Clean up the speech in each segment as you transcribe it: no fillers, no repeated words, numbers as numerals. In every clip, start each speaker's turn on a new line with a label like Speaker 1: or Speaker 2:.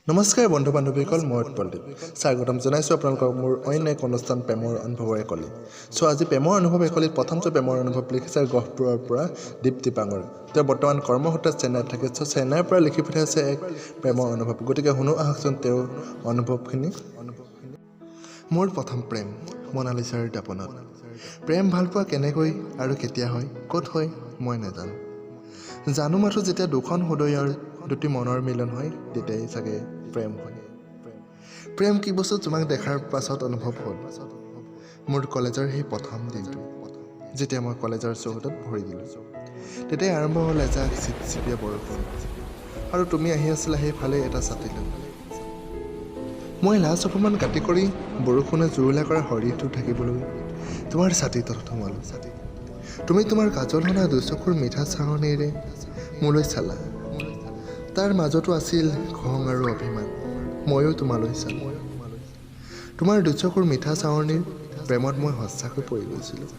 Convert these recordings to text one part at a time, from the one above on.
Speaker 1: নমস্কাৰ বন্ধু বান্ধৱীসকল, মই উৎপলদ্বীপ। স্বাগতম জনাইছোঁ আপোনালোকক মোৰ অন্য এক অনুষ্ঠান প্ৰেমৰ অনুভৱৰ একলি। আজি প্ৰেমৰ অনুভৱ একলিত প্ৰথমটো প্ৰেমৰ অনুভৱ লিখিছে গহপুৰৰ পৰা দিপাংকৰ। তেওঁ বৰ্তমান কৰ্মসূত্ৰে চেন্নাইত থাকে। চেন্নাইৰ পৰা লিখি পঠাইছে এক প্ৰেমৰ অনুভৱ। গতিকে শুনো আহকচোন তেওঁৰ অনুভৱখিনি। মোৰ প্ৰথম প্ৰেম মনালিছাৰ দাপোণত। প্ৰেম ভালপোৱা কেনেকৈ আৰু কেতিয়া হয়, ক'ত হয় মই নাজানো। জানো মাথো যেতিয়া দুখন হৃদয়ৰ দুটি মনৰ মিলন হয়, তেতিয়াই চাগে প্ৰেম হয়। প্ৰেম কি বস্তু তোমাক দেখাৰ পাছত অনুভৱ হ'ল মোৰ কলেজৰ সেই প্ৰথম দিনটো, যেতিয়া মই কলেজৰ চৌহদত ভৰি দিলোঁ। তেতিয়াই আৰম্ভ হ'ল এজাক চিপচিপীয়া বৰষুণ, আৰু তুমি আহি আছিলা সেইফালে এটা ছাতি লৈ। মই লাজ অপমান কাটি কৰি বৰষুণে জুৰুলা কৰা শৰীৰটো থাকিবলৈ তোমাৰ ছাতিৰ তলত সোমালোঁ। তুমি তোমাৰ কাজল সনা দুচকুৰ মিঠা চাৱনিৰে মোলৈ চালা। তাৰ মাজতো আছিল খং আৰু অভিমান। ময়ো তোমালৈ চালোঁ। তোমাৰ দুচকুৰ মিঠা চাৱনিৰ প্ৰেমত মই সঁচাকৈ পৰি গৈছিলোঁ।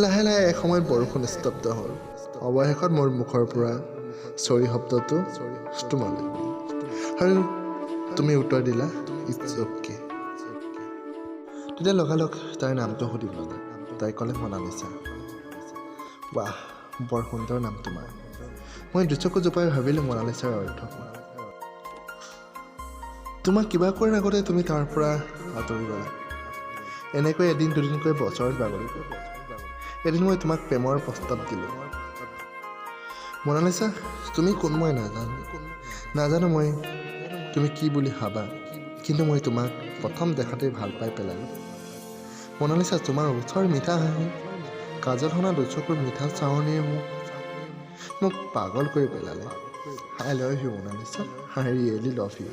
Speaker 1: লাহে লাহে এসময়ত বৰষুণ স্তব্ধ হ'ল। অৱশেষত মোৰ মুখৰ পৰা চৰি শব্দটো তোমালৈ, আৰু তুমি উত্তৰ দিলা ইটছ অ'কে। তেতিয়া লগালগ তাইৰ নামটো সুধি ল'লা। তাই ক'লে মনালিছা। বাহ, বৰ সুন্দৰ নাম তোমাৰ। মই দুচকু জোপাই ভাবিলোঁ মনালিছাৰ অৰ্থ। তোমাক কিবা কৰাৰ আগতে তুমি তাৰ পৰা আঁতৰি গ'লা। এনেকৈ এদিন দুদিনকৈ বছৰত বাগৰি গ'ল। এদিন মই তোমাক প্ৰেমৰ প্ৰস্তাৱ দিলোঁ। মনালিছা, তুমি কোন মই নাজানো মই তুমি কি বুলি ভাবা, কিন্তু মই তোমাক প্ৰথম দেখাতেই ভাল পাই পেলালোঁ। মনালিছা, তোমাৰ ওচৰ মিঠা হাঁহি, কাজল সনা দুচকুৰ মিঠা চাৱনিয়ে মোক পাগল কৰি পেলালে। I love you Monalisa, I really love you.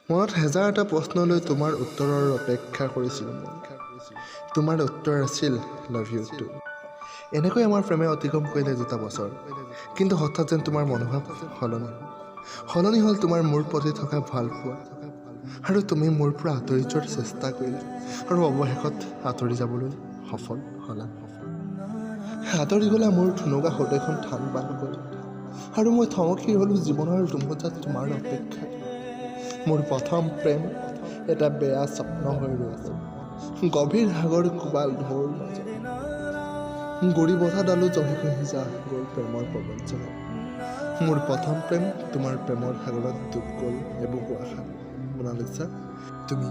Speaker 1: মনত হেজাৰ এটা প্ৰশ্ন লৈ তোমাৰ উত্তৰৰ অপেক্ষা কৰিছিলোঁ মই। তোমাৰ উত্তৰ আছিল লাভ ইউ টু। এনেকৈ আমাৰ প্ৰেমে অতিক্ৰম কৰিলে 2টা বছৰ। কিন্তু হঠাৎ যেন তোমাৰ মনোভাৱ সলনি হ'ল তোমাৰ মোৰ প্ৰতি থকা ভালপোৱা, আৰু তুমি মোৰ পৰা আঁতৰি যোৱাৰ চেষ্টা কৰিলা, আৰু অৱশেষত আঁতৰি যাবলৈ সফল হ'লা। আঁতৰি গ'লা মোৰ থুনুকা হৃদয়খন ঠান বান্ধ কৰি, আৰু মই থমকি ৰ'লোঁ জীৱনৰ দুমোজাত তোমাৰ অপেক্ষাত। মোৰ প্ৰথম প্ৰেম এটা বেয়া স্বপ্ন হৈ ৰৈ গ'ল। গভীৰ সাগৰ কোবাল ঢৌৰ মাজত গৰি বঠা ডালো জহি খহি যা গ'ল প্ৰেমৰ প্ৰবঞ্চনাত। মোৰ প্ৰথম প্ৰেম তোমাৰ প্ৰেমৰ সাগৰত ডুব গ'ল এবুকু আশা। মনালিছা, তুমি